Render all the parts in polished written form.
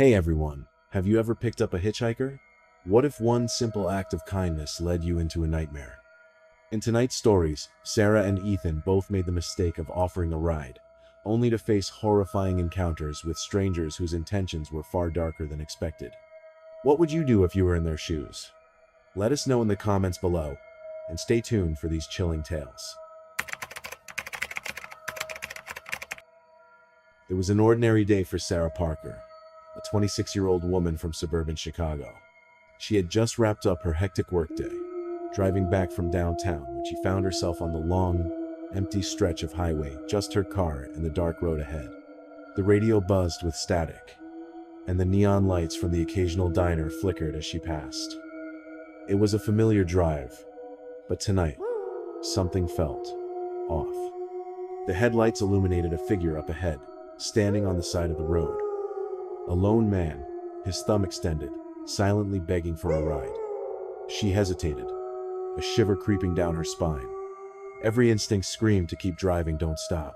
Hey everyone, have you ever picked up a hitchhiker? What if one simple act of kindness led you into a nightmare? In tonight's stories, Sarah and Ethan both made the mistake of offering a ride, only to face horrifying encounters with strangers whose intentions were far darker than expected. What would you do if you were in their shoes? Let us know in the comments below, and stay tuned for these chilling tales. It was an ordinary day for Sarah Parker, a 26-year-old woman from suburban Chicago. She had just wrapped up her hectic workday, driving back from downtown when she found herself on the long, empty stretch of highway, just her car and the dark road ahead. The radio buzzed with static, and the neon lights from the occasional diner flickered as she passed. It was a familiar drive, but tonight, something felt off. The headlights illuminated a figure up ahead, standing on the side of the road. A lone man, his thumb extended, silently begging for a ride. She hesitated, a shiver creeping down her spine. Every instinct screamed to keep driving, don't stop.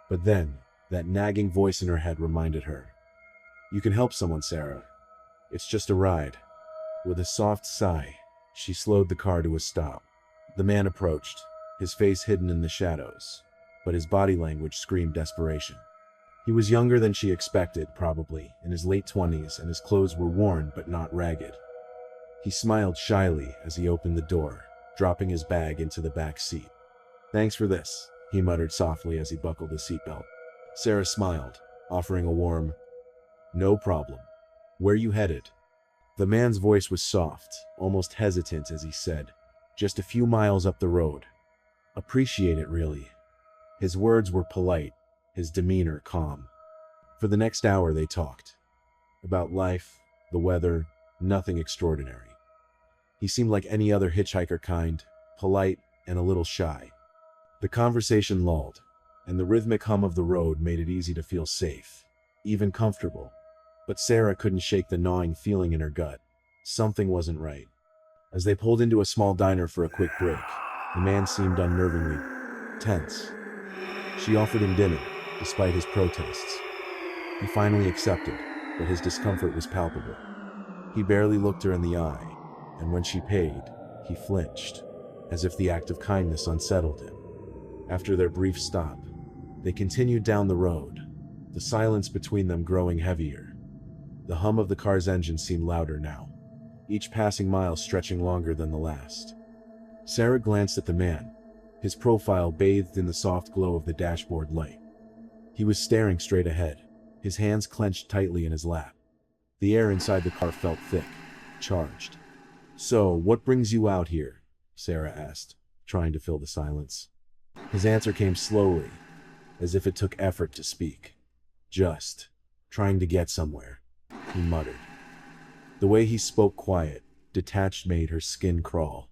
But then, that nagging voice in her head reminded her. You can help someone, Sarah. It's just a ride. With a soft sigh, she slowed the car to a stop. The man approached, his face hidden in the shadows, but his body language screamed desperation. He was younger than she expected, probably in his late 20s, and his clothes were worn but not ragged. He smiled shyly as he opened the door, dropping his bag into the back seat. Thanks for this, he muttered softly as he buckled his seatbelt. Sarah smiled, offering a warm, no problem. Where you headed? The man's voice was soft, almost hesitant as he said, just a few miles up the road. Appreciate it, really. His words were polite, his demeanor calm. For the next hour they talked. About life, the weather, nothing extraordinary. He seemed like any other hitchhiker kind, polite and a little shy. The conversation lulled, and the rhythmic hum of the road made it easy to feel safe, even comfortable. But Sarah couldn't shake the gnawing feeling in her gut. Something wasn't right. As they pulled into a small diner for a quick break, the man seemed unnervingly tense. She offered him dinner, despite his protests. He finally accepted, but his discomfort was palpable. He barely looked her in the eye, and when she paid, he flinched, as if the act of kindness unsettled him. After their brief stop, they continued down the road, the silence between them growing heavier. The hum of the car's engine seemed louder now, each passing mile stretching longer than the last. Sarah glanced at the man, his profile bathed in the soft glow of the dashboard light. He was staring straight ahead, his hands clenched tightly in his lap. The air inside the car felt thick, charged. So, what brings you out here? Sarah asked, trying to fill the silence. His answer came slowly, as if it took effort to speak. Just trying to get somewhere, he muttered. The way he spoke quiet, detached made her skin crawl.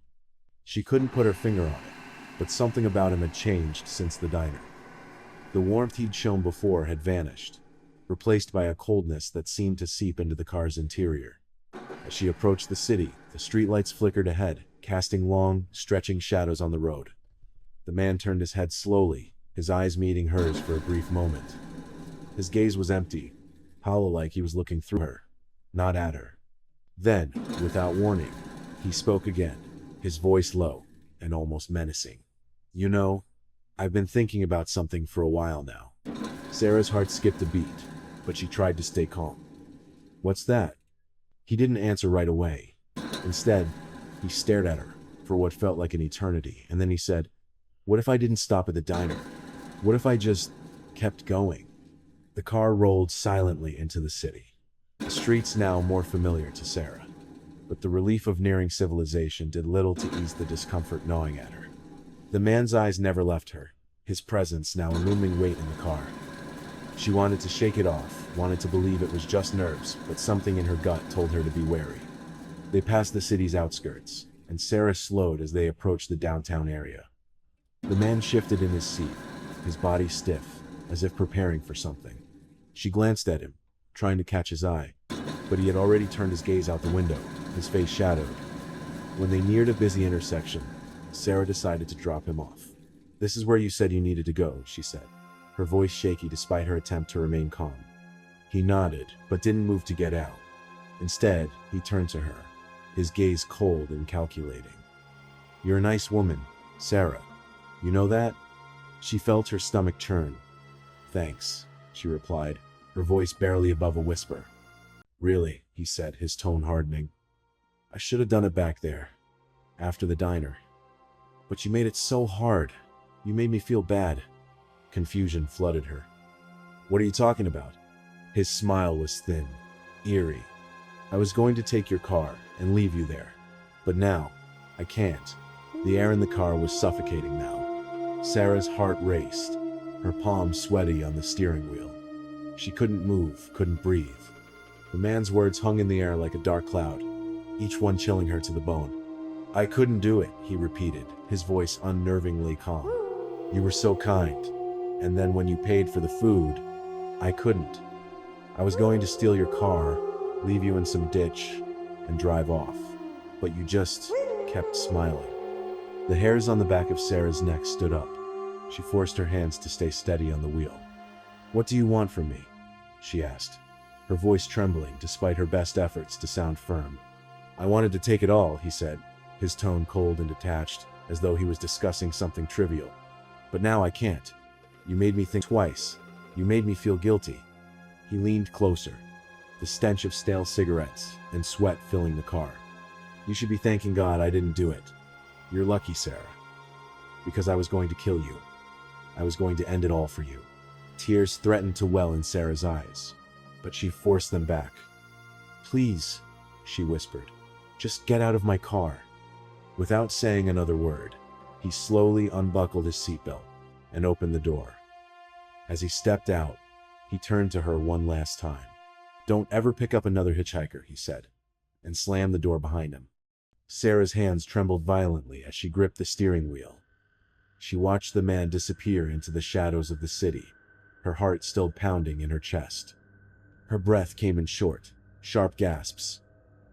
She couldn't put her finger on it, but something about him had changed since the diner. The warmth he'd shown before had vanished, replaced by a coldness that seemed to seep into the car's interior. As she approached the city, the streetlights flickered ahead, casting long, stretching shadows on the road. The man turned his head slowly, his eyes meeting hers for a brief moment. His gaze was empty, hollow, like he was looking through her, not at her. Then, without warning, he spoke again, his voice low and almost menacing. You know, I've been thinking about something for a while now. Sarah's heart skipped a beat, but she tried to stay calm. What's that? He didn't answer right away. Instead, he stared at her for what felt like an eternity, and then he said, what if I didn't stop at the diner? What if I just kept going? The car rolled silently into the city, the streets now more familiar to Sarah. But the relief of nearing civilization did little to ease the discomfort gnawing at her. The man's eyes never left her, his presence now a looming weight in the car. She wanted to shake it off, wanted to believe it was just nerves, but something in her gut told her to be wary. They passed the city's outskirts, and Sarah slowed as they approached the downtown area. The man shifted in his seat, his body stiff, as if preparing for something. She glanced at him, trying to catch his eye, but he had already turned his gaze out the window, his face shadowed. When they neared a busy intersection, Sarah decided to drop him off. This is where you said you needed to go, she said, her voice shaky despite her attempt to remain calm. He nodded, but didn't move to get out. Instead, he turned to her, his gaze cold and calculating. "You're a nice woman, Sarah. You know that?" She felt her stomach churn. "Thanks," she replied, her voice barely above a whisper. "Really," he said, his tone hardening. "I should have done it back there, after the diner. But you made it so hard. You made me feel bad." Confusion flooded her. "What are you talking about?" His smile was thin, eerie. "I was going to take your car and leave you there. But now, I can't." The air in the car was suffocating now. Sarah's heart raced, her palms sweaty on the steering wheel. She couldn't move, couldn't breathe. The man's words hung in the air like a dark cloud, each one chilling her to the bone. "I couldn't do it," he repeated, his voice unnervingly calm. "You were so kind. And then when you paid for the food, I couldn't. I was going to steal your car, leave you in some ditch, and drive off. But you just kept smiling." The hairs on the back of Sarah's neck stood up. She forced her hands to stay steady on the wheel. "What do you want from me?" she asked, her voice trembling despite her best efforts to sound firm. "I wanted to take it all," he said, his tone cold and detached, as though he was discussing something trivial. "But now I can't. You made me think twice. You made me feel guilty." He leaned closer, the stench of stale cigarettes and sweat filling the car. "You should be thanking God I didn't do it. You're lucky, Sarah. Because I was going to kill you. I was going to end it all for you." Tears threatened to well in Sarah's eyes, but she forced them back. "Please," she whispered, "just get out of my car." Without saying another word, he slowly unbuckled his seatbelt and opened the door. As he stepped out, he turned to her one last time. "Don't ever pick up another hitchhiker," he said, and slammed the door behind him. Sarah's hands trembled violently as she gripped the steering wheel. She watched the man disappear into the shadows of the city, her heart still pounding in her chest. Her breath came in short, sharp gasps,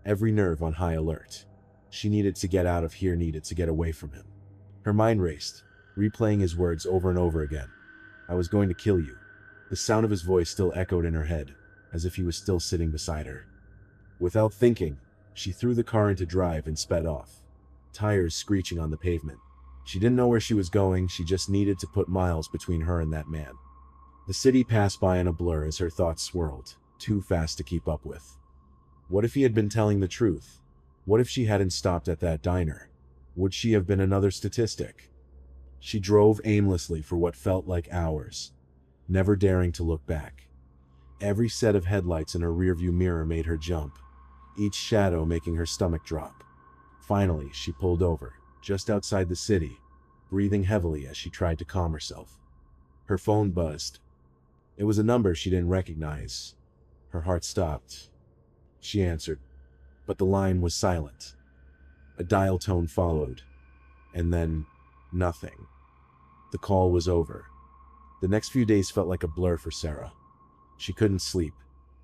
every nerve on high alert. She needed to get out of here, needed to get away from him. Her mind raced, replaying his words over and over again. "I was going to kill you." The sound of his voice still echoed in her head, as if he was still sitting beside her. Without thinking, she threw the car into drive and sped off, tires screeching on the pavement. She didn't know where she was going, she just needed to put miles between her and that man. The city passed by in a blur as her thoughts swirled, too fast to keep up with. What if he had been telling the truth? What if she hadn't stopped at that diner? Would she have been another statistic? She drove aimlessly for what felt like hours, never daring to look back. Every set of headlights in her rearview mirror made her jump, each shadow making her stomach drop. Finally, she pulled over, just outside the city, breathing heavily as she tried to calm herself. Her phone buzzed. It was a number she didn't recognize. Her heart stopped. She answered, but the line was silent. A dial tone followed, and then nothing. The call was over. The next few days felt like a blur for Sarah. She couldn't sleep.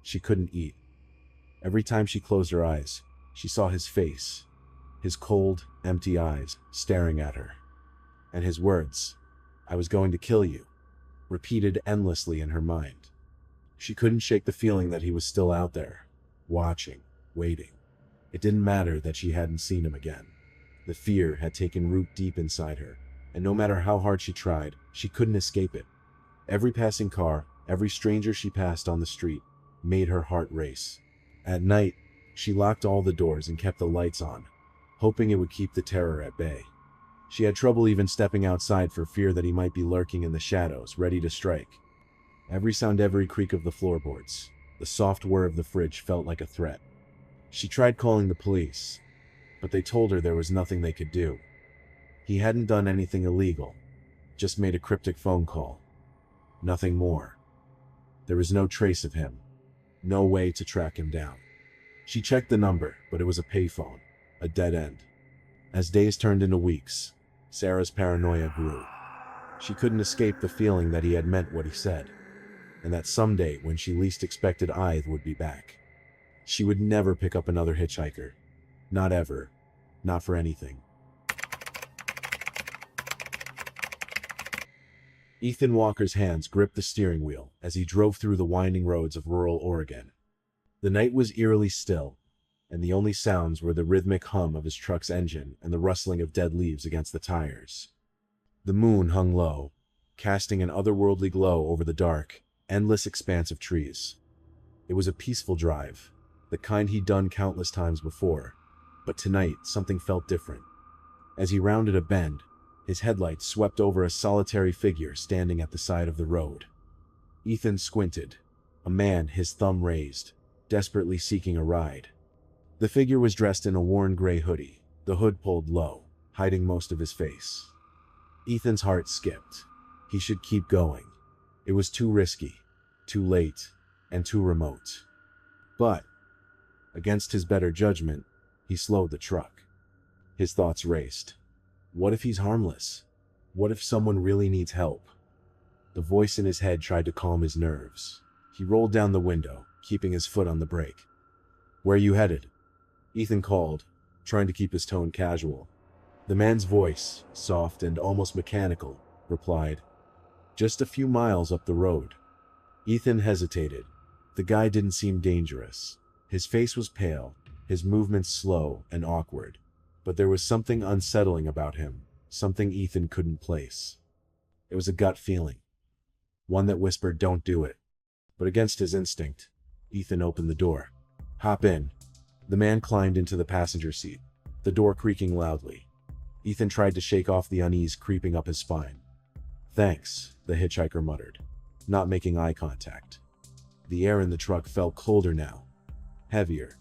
She couldn't eat. Every time she closed her eyes, she saw his face, his cold, empty eyes staring at her. And his words, "I was going to kill you," repeated endlessly in her mind. She couldn't shake the feeling that he was still out there, watching, waiting. It didn't matter that she hadn't seen him again. The fear had taken root deep inside her, and no matter how hard she tried, she couldn't escape it. Every passing car, every stranger she passed on the street, made her heart race. At night, she locked all the doors and kept the lights on, hoping it would keep the terror at bay. She had trouble even stepping outside for fear that he might be lurking in the shadows, ready to strike. Every sound, every creak of the floorboards, the soft whir of the fridge felt like a threat. She tried calling the police, but they told her there was nothing they could do. He hadn't done anything illegal, just made a cryptic phone call. Nothing more. There was no trace of him, no way to track him down. She checked the number, but it was a payphone, a dead end. As days turned into weeks, Sarah's paranoia grew. She couldn't escape the feeling that he had meant what he said, and that someday, when she least expected, Ide would be back. She would never pick up another hitchhiker. Not ever. Not for anything. Ethan Walker's hands gripped the steering wheel as he drove through the winding roads of rural Oregon. The night was eerily still, and the only sounds were the rhythmic hum of his truck's engine and the rustling of dead leaves against the tires. The moon hung low, casting an otherworldly glow over the dark, endless expanse of trees. It was a peaceful drive, the kind he'd done countless times before, but tonight something felt different. As he rounded a bend, his headlights swept over a solitary figure standing at the side of the road. Ethan squinted, a man, his thumb raised, desperately seeking a ride. The figure was dressed in a worn gray hoodie, the hood pulled low, hiding most of his face. Ethan's heart skipped. He should keep going. It was too risky, too late, and too remote. But, against his better judgment, he slowed the truck. His thoughts raced. What if he's harmless? What if someone really needs help? The voice in his head tried to calm his nerves. He rolled down the window, keeping his foot on the brake. "Where are you headed?" Ethan called, trying to keep his tone casual. The man's voice, soft and almost mechanical, replied, "Just a few miles up the road." Ethan hesitated. The guy didn't seem dangerous. His face was pale, his movements slow and awkward. But there was something unsettling about him, something Ethan couldn't place. It was a gut feeling, one that whispered, "Don't do it." But against his instinct, Ethan opened the door. "Hop in." The man climbed into the passenger seat, the door creaking loudly. Ethan tried to shake off the unease creeping up his spine. "Thanks," the hitchhiker muttered, not making eye contact. The air in the truck felt colder now, heavier.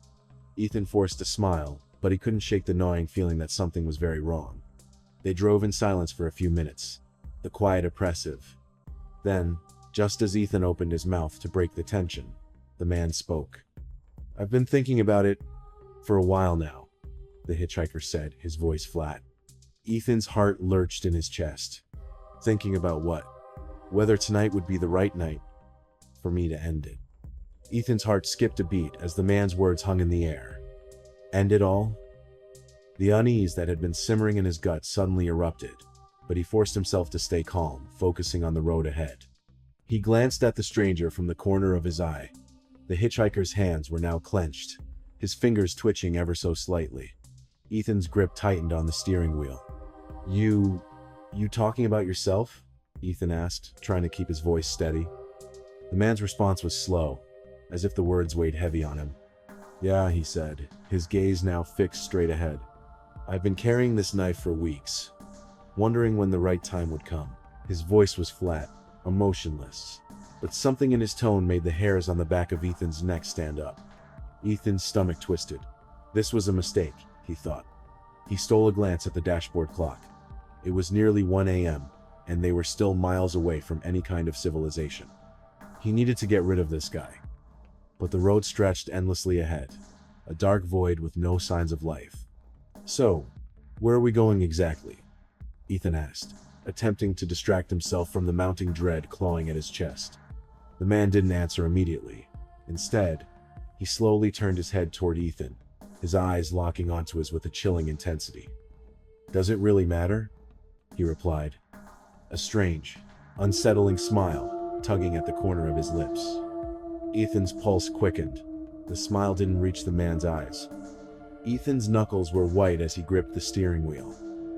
Ethan forced a smile, but he couldn't shake the gnawing feeling that something was very wrong. They drove in silence for a few minutes, the quiet oppressive. Then, just as Ethan opened his mouth to break the tension, the man spoke. "I've been thinking about it for a while now," the hitchhiker said, his voice flat. Ethan's heart lurched in his chest. Thinking about what? Whether tonight would be the right night for me to end it. Ethan's heart skipped a beat as the man's words hung in the air. End it all? The unease that had been simmering in his gut suddenly erupted, but he forced himself to stay calm, focusing on the road ahead. He glanced at the stranger from the corner of his eye. The hitchhiker's hands were now clenched, his fingers twitching ever so slightly. Ethan's grip tightened on the steering wheel. You talking about yourself?" Ethan asked, trying to keep his voice steady. The man's response was slow, as if the words weighed heavy on him. "Yeah," he said, his gaze now fixed straight ahead. "I've been carrying this knife for weeks, wondering when the right time would come." His voice was flat, emotionless, but something in his tone made the hairs on the back of Ethan's neck stand up. Ethan's stomach twisted. This was a mistake, he thought. He stole a glance at the dashboard clock. It was nearly 1 a.m., and they were still miles away from any kind of civilization. He needed to get rid of this guy. But the road stretched endlessly ahead, a dark void with no signs of life. "So, where are we going exactly?" Ethan asked, attempting to distract himself from the mounting dread clawing at his chest. The man didn't answer immediately. Instead, he slowly turned his head toward Ethan, his eyes locking onto his with a chilling intensity. "Does it really matter?" he replied, a strange, unsettling smile tugging at the corner of his lips. Ethan's pulse quickened. The smile didn't reach the man's eyes. Ethan's knuckles were white as he gripped the steering wheel,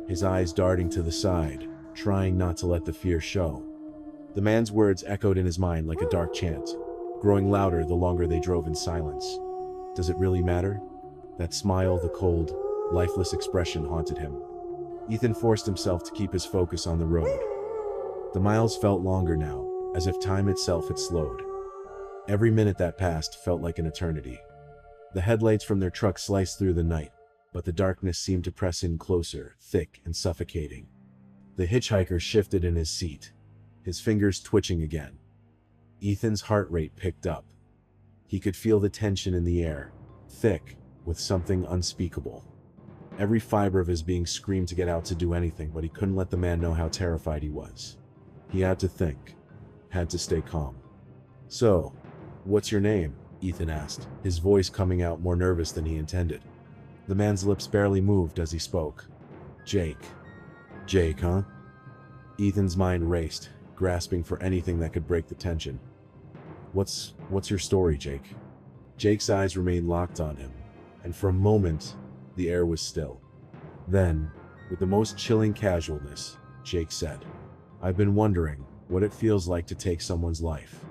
his eyes darting to the side, trying not to let the fear show. The man's words echoed in his mind like a dark chant, growing louder the longer they drove in silence. Does it really matter? That smile, the cold, lifeless expression haunted him. Ethan forced himself to keep his focus on the road. The miles felt longer now, as if time itself had slowed. Every minute that passed felt like an eternity. The headlights from their truck sliced through the night, but the darkness seemed to press in closer, thick and suffocating. The hitchhiker shifted in his seat, his fingers twitching again. Ethan's heart rate picked up. He could feel the tension in the air, thick with something unspeakable. Every fiber of his being screamed to get out to do anything, but he couldn't let the man know how terrified he was. He had to think, had to stay calm. "So, what's your name?" Ethan asked, his voice coming out more nervous than he intended. The man's lips barely moved as he spoke. "Jake." "Jake, huh?" Ethan's mind raced, grasping for anything that could break the tension. What's your story, Jake?" Jake's eyes remained locked on him, and for a moment, the air was still. Then, with the most chilling casualness, Jake said, "I've been wondering what it feels like to take someone's life."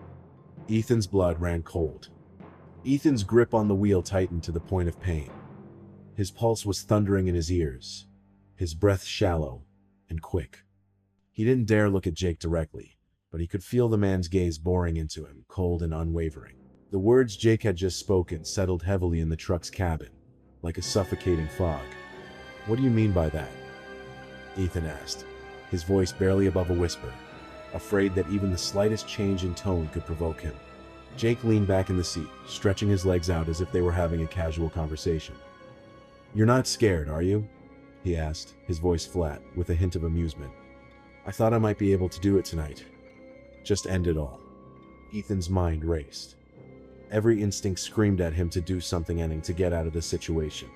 Ethan's blood ran cold. Ethan's grip on the wheel tightened to the point of pain. His pulse was thundering in his ears, his breath shallow and quick. He didn't dare look at Jake directly, but he could feel the man's gaze boring into him, cold and unwavering. The words Jake had just spoken settled heavily in the truck's cabin, like a suffocating fog. "What do you mean by that?" Ethan asked, his voice barely above a whisper, afraid that even the slightest change in tone could provoke him. Jake leaned back in the seat, stretching his legs out as if they were having a casual conversation. "You're not scared, are you?" he asked, his voice flat, with a hint of amusement. "I thought I might be able to do it tonight. Just end it all." Ethan's mind raced. Every instinct screamed at him to do something and to get out of the situation.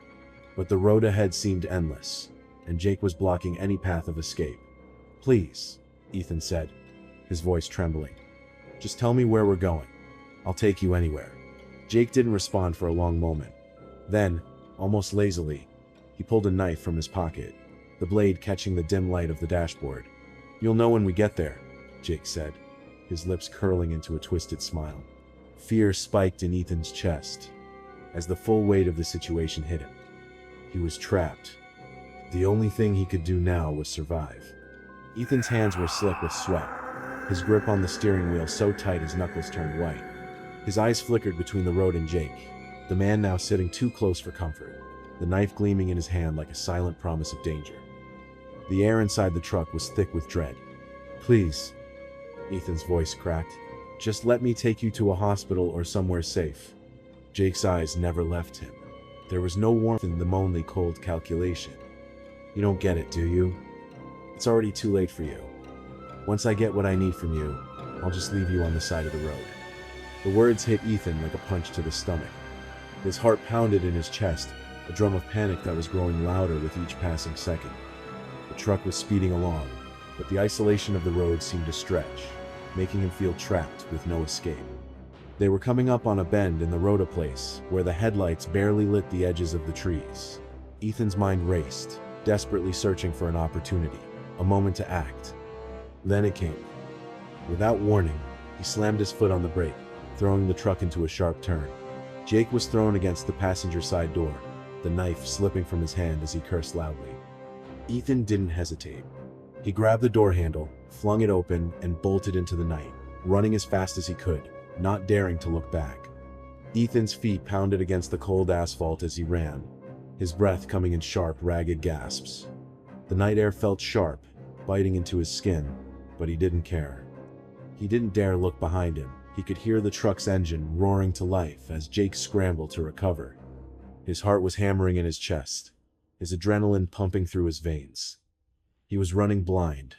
But the road ahead seemed endless, and Jake was blocking any path of escape. "Please," Ethan said, his voice trembling. "Just tell me where we're going. I'll take you anywhere." Jake didn't respond for a long moment. Then, almost lazily, he pulled a knife from his pocket, the blade catching the dim light of the dashboard. "You'll know when we get there," Jake said, his lips curling into a twisted smile. Fear spiked in Ethan's chest as the full weight of the situation hit him. He was trapped. The only thing he could do now was survive. Ethan's hands were slick with sweat, his grip on the steering wheel so tight his knuckles turned white. His eyes flickered between the road and Jake, the man now sitting too close for comfort, the knife gleaming in his hand like a silent promise of danger. The air inside the truck was thick with dread. "Please," Ethan's voice cracked, "just let me take you to a hospital or somewhere safe." Jake's eyes never left him. There was no warmth in them, only cold calculation. "You don't get it, do you? It's already too late for you. Once I get what I need from you, I'll just leave you on the side of the road." The words hit Ethan like a punch to the stomach. His heart pounded in his chest, a drum of panic that was growing louder with each passing second. The truck was speeding along, but the isolation of the road seemed to stretch, making him feel trapped with no escape. They were coming up on a bend in the road, a place where the headlights barely lit the edges of the trees. Ethan's mind raced, desperately searching for an opportunity, a moment to act. Then it came. Without warning, he slammed his foot on the brake, throwing the truck into a sharp turn. Jake was thrown against the passenger side door, the knife slipping from his hand as he cursed loudly. Ethan didn't hesitate. He grabbed the door handle, flung it open, and bolted into the night, running as fast as he could, not daring to look back. Ethan's feet pounded against the cold asphalt as he ran, his breath coming in sharp, ragged gasps. The night air felt sharp, biting into his skin, but he didn't care. He didn't dare look behind him. He could hear the truck's engine roaring to life as Jake scrambled to recover. His heart was hammering in his chest, his adrenaline pumping through his veins. He was running blind,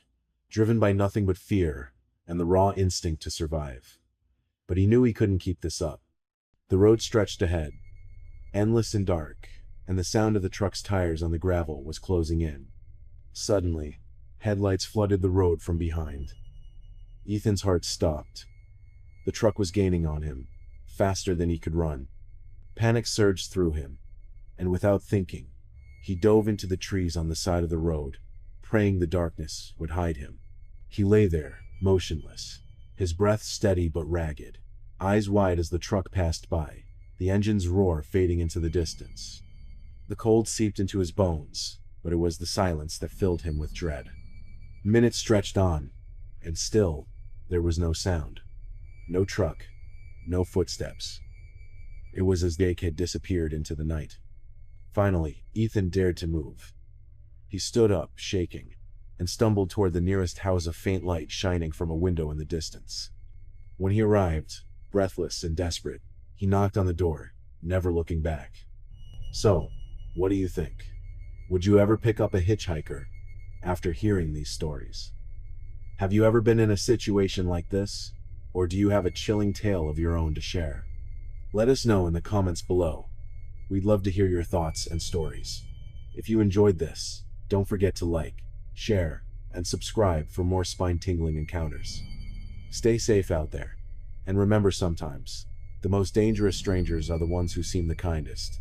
driven by nothing but fear and the raw instinct to survive. But he knew he couldn't keep this up. The road stretched ahead, endless and dark, and the sound of the truck's tires on the gravel was closing in. Suddenly, headlights flooded the road from behind. Ethan's heart stopped. The truck was gaining on him, faster than he could run. Panic surged through him, and without thinking, he dove into the trees on the side of the road, praying the darkness would hide him. He lay there, motionless, his breath steady but ragged, eyes wide as the truck passed by, the engine's roar fading into the distance. The cold seeped into his bones, but it was the silence that filled him with dread. Minutes stretched on, and still, there was no sound. No truck, no footsteps. It was as Jake had disappeared into the night. Finally, Ethan dared to move. He stood up, shaking, and stumbled toward the nearest house, a faint light shining from a window in the distance. When he arrived, breathless and desperate, he knocked on the door, never looking back. So, what do you think? Would you ever pick up a hitchhiker after hearing these stories? Have you ever been in a situation like this? Or do you have a chilling tale of your own to share? Let us know in the comments below. We'd love to hear your thoughts and stories. If you enjoyed this, don't forget to like, share, and subscribe for more spine-tingling encounters. Stay safe out there. And remember, sometimes, the most dangerous strangers are the ones who seem the kindest.